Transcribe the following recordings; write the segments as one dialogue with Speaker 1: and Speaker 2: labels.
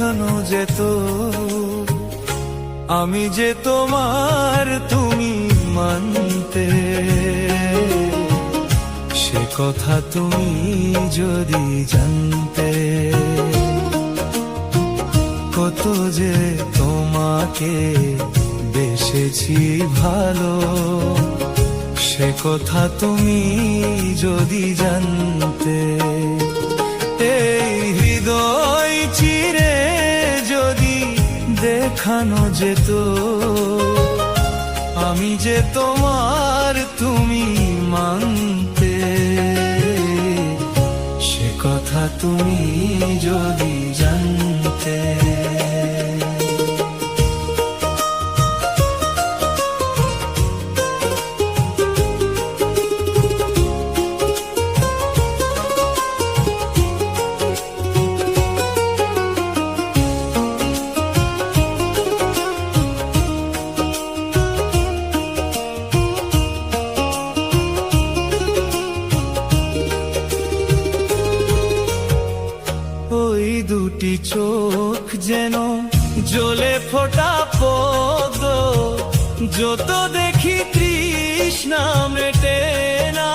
Speaker 1: দেখানো যেত, আমি যে তোমার তুমি মানতে, সে কথা তুমি যদি জানতে। কত যে তোমাকে বেসেছি ভালো, সে কথা তুমি যদি জানতে। এই হৃদয় চিরে যদি দেখানো যেত, আমি যে তোমার তুমি মানতে, সে কথা তুমি যদি জানতে। ওই দুটি চোখ যেন জ্বলে ফোটা পদ্ম, যত দেখি তৃষ্ণা মেটে না,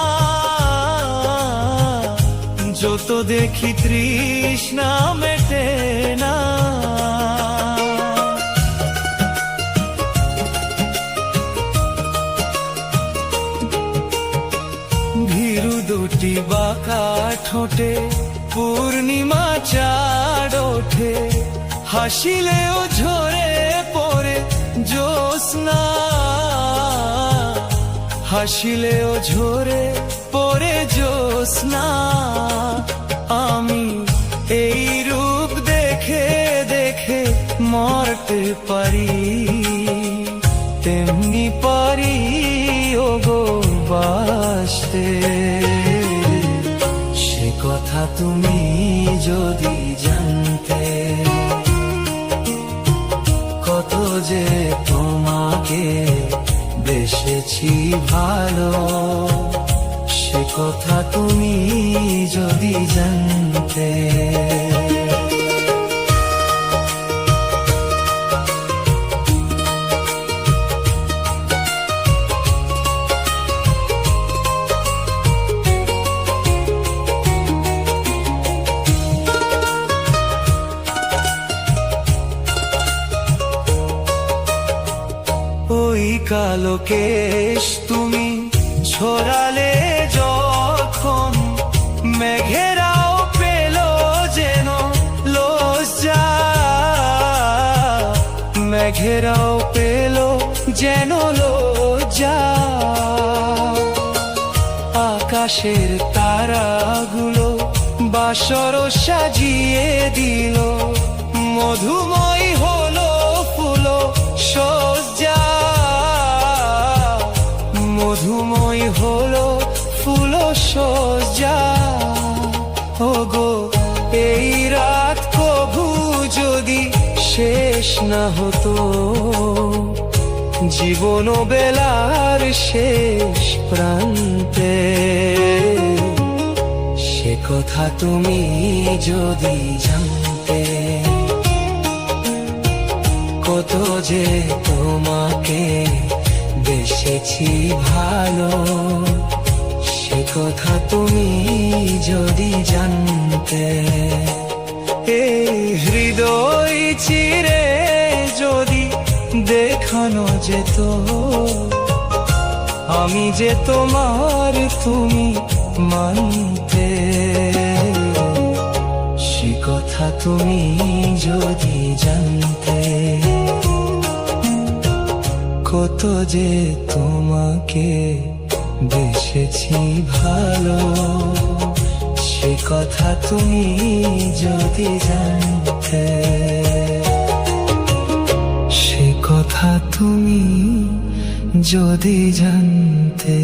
Speaker 1: যত দেখি তৃষ্ণা মেটে না। ভীরু দুটি বাঁকা ঠোঁটে পূর্ণিমা চাঁদ ওঠে, হাসিলেও ঝরে পড়ে জ্যোৎস্না, হাসিলেও ঝরে পড়ে জ্যোৎস্না। আমি এই রূপ দেখে দেখে মরতে পারি, তেমনি পারি ওগো বাসতে, সে কথা তুমি যদি জানতে। কত যে তোমাকে বেসেছি ভালো, সে কথা তুমি যদি জানতে। ওই কালো কেশ তুমি ছড়ালে যখন, মেঘেরাও পেল যেন লজ্জা, মেঘেরাও পেল যেন লজ্জা। আকাশের তারাগুলো বাসর সাজিয়ে দিল, মধুময় হলো ফুলো সজ্জা, মধুময় হলো ফুলো সজ্জা। ওগো এই রাত কভু যদি শেষ না হতো, জীবন বেলার শেষ প্রান্তে, সে কথা তুমি যদি জানতে। কত যে তোমাকে বেসেছি ভালো, সে কথা তুমি যদি জানতে। এই হৃদয় চিরে যদি দেখানো যেত, আমি যে তোমার তুমি মানতে, সে কথা তুমি যদি জানতে। কত যে তোমাকে বেসেছি ভালো, সে কথা তুমি যদি জানতে, সে কথা তুমি যদি জানতে।